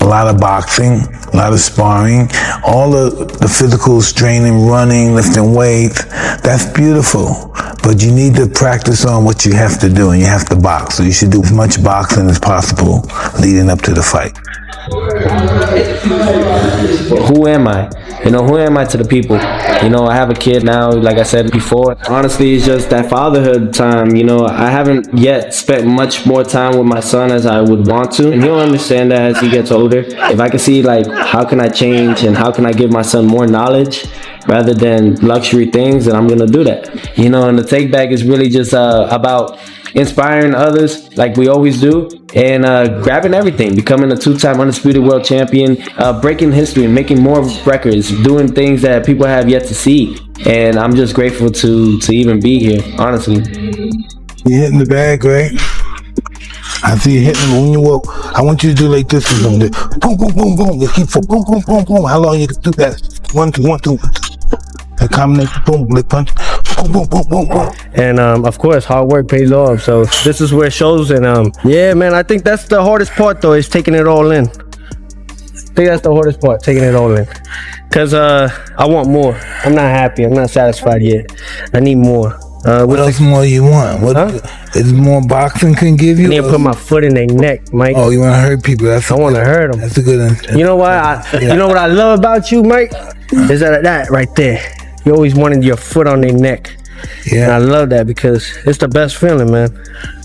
a lot of boxing, a lot of sparring, all the physicals, training, running, lifting weights. That's beautiful. But you need to practice on what you have to do, and you have to box. So you should do as much boxing as possible leading up to the fight. Who am I? Who am I to the people? I have a kid now, like I said before. Honestly, it's just that fatherhood time. I haven't yet spent much more time with my son as I would want to. And he'll understand that as he gets older. If I can see, how can I change and how can I give my son more knowledge rather than luxury things, then I'm going to do that. And the take back is really just about inspiring others like we always do, and grabbing everything, becoming a 2-time undisputed world champion, breaking history and making more records, doing things that people have yet to see. And I'm just grateful to even be here, honestly. You're hitting the bag, right? I see you hitting when you walk. I want you to do like this. Boom, boom, boom, boom. You keep boom, boom, boom, boom. How long you can do that? 1, 2, 1, 2. A combination, boom, like punch, boom, boom, boom, boom, boom. And of course, hard work pays off. So this is where it shows. And yeah, man, I think that's the hardest part, though, is taking it all in. I think that's the hardest part, taking it all in. Cause I want more. I'm not happy. I'm not satisfied yet. I need more. What else more you want? What is more boxing can give you? I need to put my foot in their neck, Mike. Oh, you want to hurt people? I want to hurt them. That's a good. You know what? You know what I love about you, Mike? Is that right there? You always wanted your foot on their neck. Yeah, and I love that because it's the best feeling, man.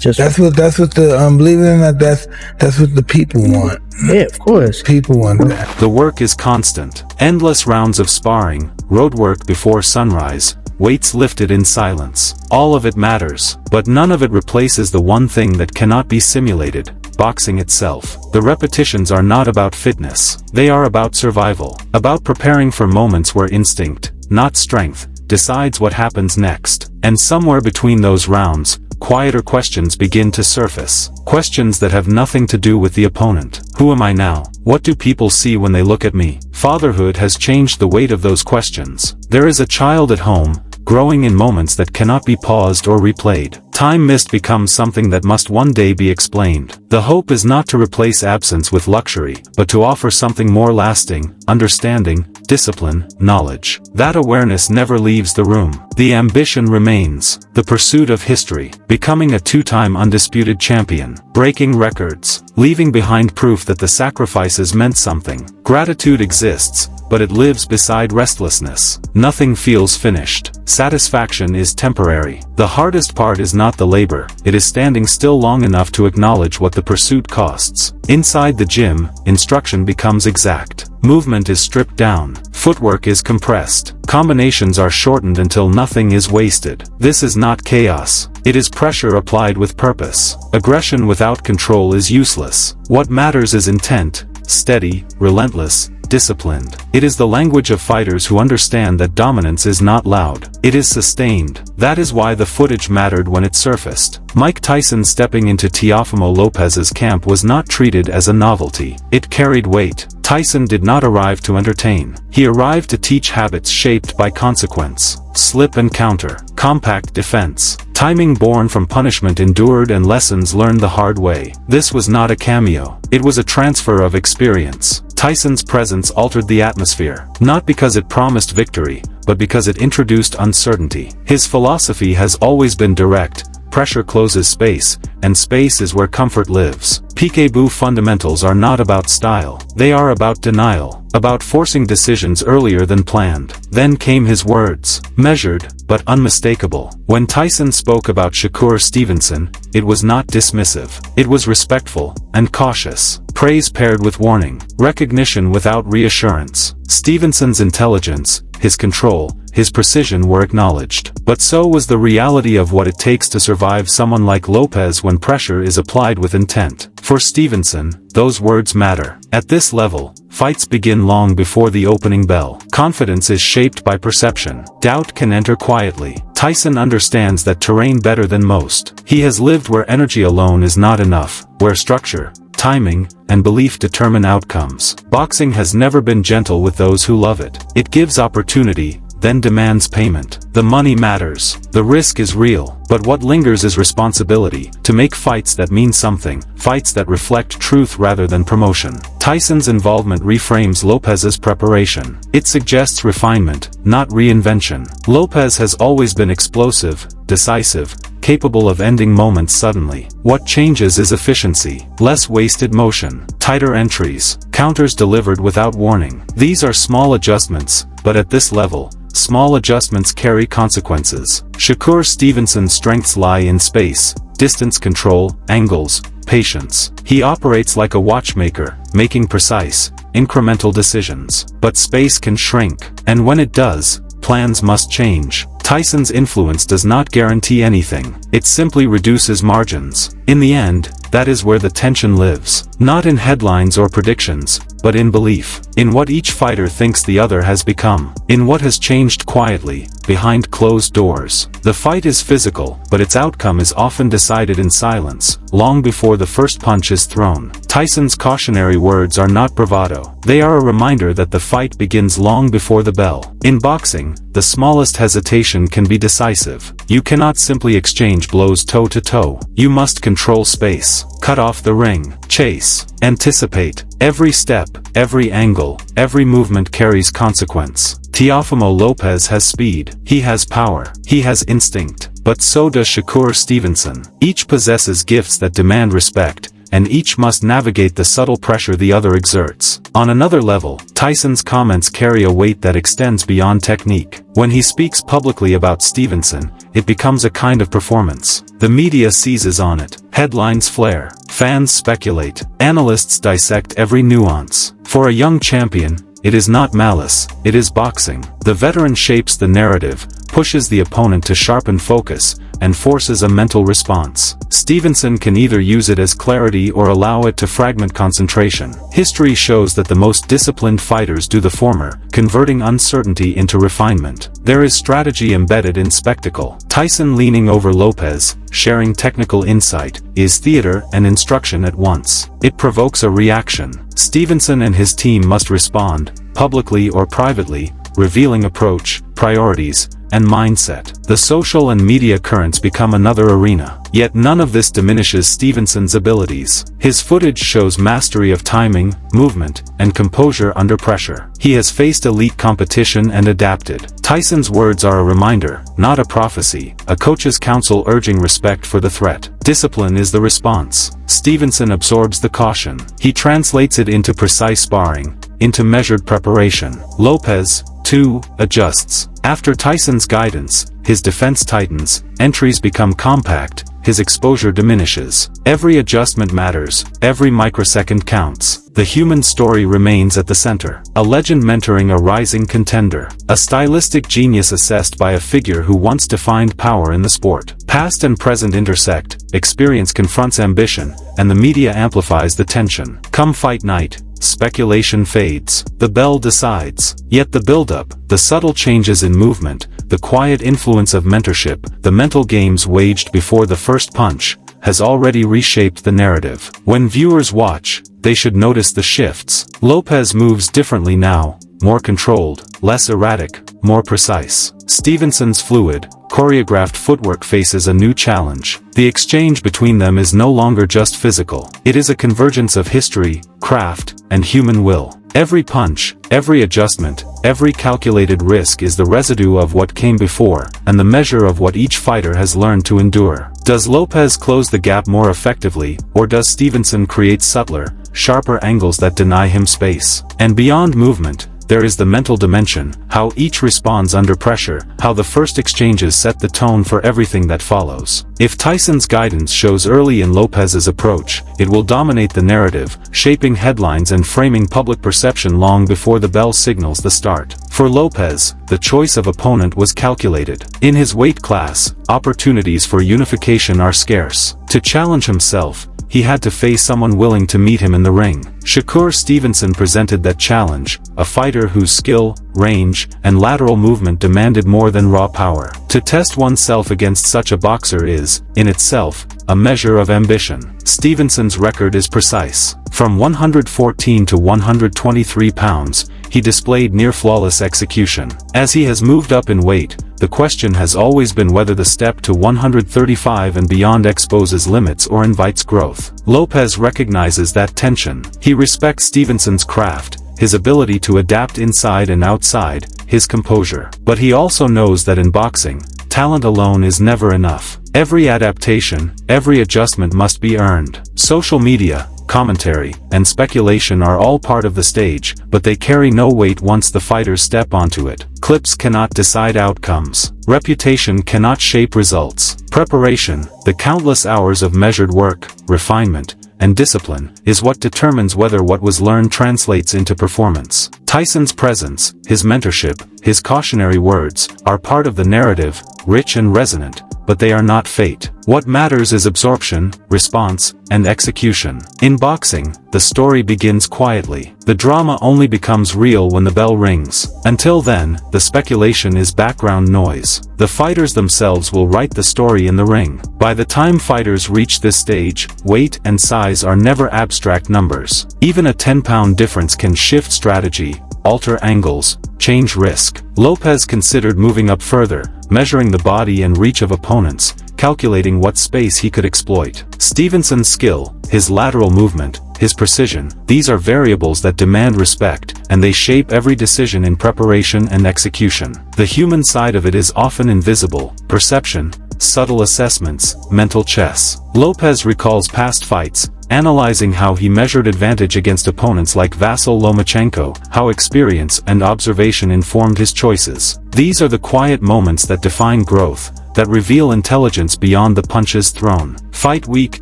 That's what the believe it or not, that's what the people want. Yeah, of course. People want that. The work is constant. Endless rounds of sparring, road work before sunrise, weights lifted in silence. All of it matters, but none of it replaces the one thing that cannot be simulated: boxing itself. The repetitions are not about fitness. They are about survival. About preparing for moments where instinct, not strength, decides what happens next. And somewhere between those rounds, quieter questions begin to surface. Questions that have nothing to do with the opponent. Who am I now? What do people see when they look at me? Fatherhood has changed the weight of those questions. There is a child at home, growing in moments that cannot be paused or replayed. Time missed becomes something that must one day be explained. The hope is not to replace absence with luxury, but to offer something more lasting: understanding, discipline, knowledge. That awareness never leaves the room. The ambition remains. The pursuit of history. Becoming a 2-time undisputed champion. Breaking records. Leaving behind proof that the sacrifices meant something. Gratitude exists, but it lives beside restlessness. Nothing feels finished. Satisfaction is temporary. The hardest part is not the labor, it is standing still long enough to acknowledge what the pursuit costs. Inside the gym, instruction becomes exact. Movement is stripped down. Footwork is compressed. Combinations are shortened until nothing is wasted. This is not chaos. It is pressure applied with purpose. Aggression without control is useless. What matters is intent, steady, relentless, disciplined. It is the language of fighters who understand that dominance is not loud. It is sustained. That is why the footage mattered when it surfaced. Mike Tyson stepping into Teófimo López's camp was not treated as a novelty. It carried weight. Tyson did not arrive to entertain. He arrived to teach habits shaped by consequence. Slip and counter. Compact defense. Timing born from punishment endured and lessons learned the hard way. This was not a cameo. It was a transfer of experience. Tyson's presence altered the atmosphere, not because it promised victory, but because it introduced uncertainty. His philosophy has always been direct: pressure closes space, and space is where comfort lives. Peekaboo fundamentals are not about style. They are about denial, about forcing decisions earlier than planned. Then came his words, measured, but unmistakable. When Tyson spoke about Shakur Stevenson, it was not dismissive. It was respectful and cautious. Praise paired with warning. Recognition without reassurance. Stevenson's intelligence, his control, his precision were acknowledged. But so was the reality of what it takes to survive someone like López when pressure is applied with intent. For Stevenson, those words matter. At this level, fights begin long before the opening bell. Confidence is shaped by perception. Doubt can enter quietly. Tyson understands that terrain better than most. He has lived where energy alone is not enough, where structure, timing, and belief determine outcomes. Boxing has never been gentle with those who love it. It gives opportunity, then demands payment. The money matters. The risk is real. But what lingers is responsibility, to make fights that mean something, fights that reflect truth rather than promotion. Tyson's involvement reframes Lopez's preparation. It suggests refinement, not reinvention. Lopez has always been explosive, decisive, capable of ending moments suddenly. What changes is efficiency, less wasted motion, tighter entries, counters delivered without warning. These are small adjustments, but at this level, small adjustments carry consequences. Shakur Stevenson's strengths lie in space, distance control, angles, patience. He operates like a watchmaker, making precise, incremental decisions. But space can shrink, and when it does, plans must change. Tyson's influence does not guarantee anything. It simply reduces margins. In the end, that is where the tension lives. Not in headlines or predictions, but in belief. In what each fighter thinks the other has become. In what has changed quietly, behind closed doors. The fight is physical, but its outcome is often decided in silence, long before the first punch is thrown. Tyson's cautionary words are not bravado. They are a reminder that the fight begins long before the bell. In boxing, the smallest hesitation can be decisive. You cannot simply exchange blows toe-to-toe. You must control space, cut off the ring, chase, anticipate. Every step, every angle, every movement carries consequence. Teófimo López has speed, he has power, he has instinct, but so does Shakur Stevenson. Each possesses gifts that demand respect, and each must navigate the subtle pressure the other exerts. On another level, Tyson's comments carry a weight that extends beyond technique. When he speaks publicly about Stevenson, it becomes a kind of performance. The media seizes on it. Headlines flare. Fans speculate. Analysts dissect every nuance. For a young champion, it is not malice, it is boxing. The veteran shapes the narrative, pushes the opponent to sharpen focus, and forces a mental response. Stevenson can either use it as clarity or allow it to fragment concentration. History shows that the most disciplined fighters do the former, converting uncertainty into refinement. There is strategy embedded in spectacle. Tyson leaning over Lopez, sharing technical insight, is theater and instruction at once. It provokes a reaction. Stevenson and his team must respond, publicly or privately, revealing approach, priorities, and mindset. The social and media currents become another arena. Yet none of this diminishes Stevenson's abilities. His footage shows mastery of timing, movement, and composure under pressure. He has faced elite competition and adapted. Tyson's words are a reminder, not a prophecy, a coach's counsel urging respect for the threat. Discipline is the response. Stevenson absorbs the caution. He translates it into precise sparring, into measured preparation. Lopez, too, adjusts. After Tyson's guidance, his defense tightens, entries become compact, his exposure diminishes. Every adjustment matters, every microsecond counts. The human story remains at the center. A legend mentoring a rising contender. A stylistic genius assessed by a figure who once defined power in the sport. Past and present intersect, experience confronts ambition, and the media amplifies the tension. Come fight night, speculation fades. The bell decides. Yet the build-up, the subtle changes in movement, the quiet influence of mentorship, the mental games waged before the first punch, has already reshaped the narrative. When viewers watch, they should notice the shifts. Lopez moves differently now, more controlled, less erratic, more precise. Stevenson's fluid, choreographed footwork faces a new challenge. The exchange between them is no longer just physical. It is a convergence of history, craft, and human will. Every punch, every adjustment, every calculated risk is the residue of what came before, and the measure of what each fighter has learned to endure. Does Lopez close the gap more effectively, or does Stevenson create subtler, sharper angles that deny him space? And beyond movement, there is the mental dimension, how each responds under pressure, how the first exchanges set the tone for everything that follows. If Tyson's guidance shows early in Lopez's approach, it will dominate the narrative, shaping headlines and framing public perception long before the bell signals the start. For Lopez, the choice of opponent was calculated. In his weight class, opportunities for unification are scarce. To challenge himself, he had to face someone willing to meet him in the ring. Shakur Stevenson presented that challenge, a fighter whose skill, range, and lateral movement demanded more than raw power. To test oneself against such a boxer is, in itself, a measure of ambition. Stevenson's record is precise. From 114 to 123 pounds, he displayed near-flawless execution. As he has moved up in weight, the question has always been whether the step to 135 and beyond exposes limits or invites growth. Lopez recognizes that tension. He respects Stevenson's craft, his ability to adapt inside and outside, his composure. But he also knows that in boxing, talent alone is never enough. Every adaptation, every adjustment must be earned. Social media, commentary, and speculation are all part of the stage, but they carry no weight once the fighters step onto it. Clips cannot decide outcomes. Reputation cannot shape results. Preparation, the countless hours of measured work, refinement, and discipline, is what determines whether what was learned translates into performance. Tyson's presence, his mentorship, his cautionary words, are part of the narrative, rich and resonant, but they are not fate. What matters is absorption, response, and execution. In boxing, the story begins quietly. The drama only becomes real when the bell rings. Until then, the speculation is background noise. The fighters themselves will write the story in the ring. By the time fighters reach this stage, weight and size are never abstract numbers. Even a 10-pound difference can shift strategy, alter angles, change risk. Lopez considered moving up further, measuring the body and reach of opponents, calculating what space he could exploit. Stevenson's skill, his lateral movement, his precision, these are variables that demand respect, and they shape every decision in preparation and execution. The human side of it is often invisible: perception, subtle assessments, mental chess. Lopez recalls past fights, analyzing how he measured advantage against opponents like Vasyl Lomachenko, how experience and observation informed his choices. These are the quiet moments that define growth, that reveal intelligence beyond the punches thrown. Fight week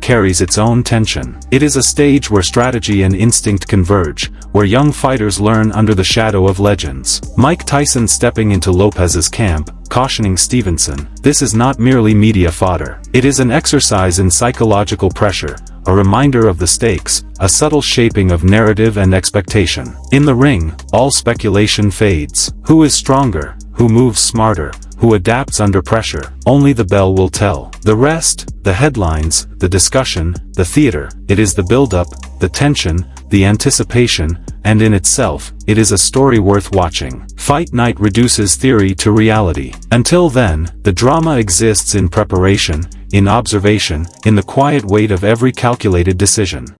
carries its own tension. It is a stage where strategy and instinct converge, where young fighters learn under the shadow of legends. Mike Tyson stepping into Lopez's camp, cautioning Stevenson, "This is not merely media fodder. It is an exercise in psychological pressure, a reminder of the stakes, a subtle shaping of narrative and expectation." In the ring, all speculation fades. Who is stronger? Who moves smarter? Who adapts under pressure? Only the bell will tell. The rest, the headlines, the discussion, the theater, it is the build-up, the tension, the anticipation, and in itself, it is a story worth watching. Fight night reduces theory to reality. Until then, the drama exists in preparation, in observation, in the quiet weight of every calculated decision.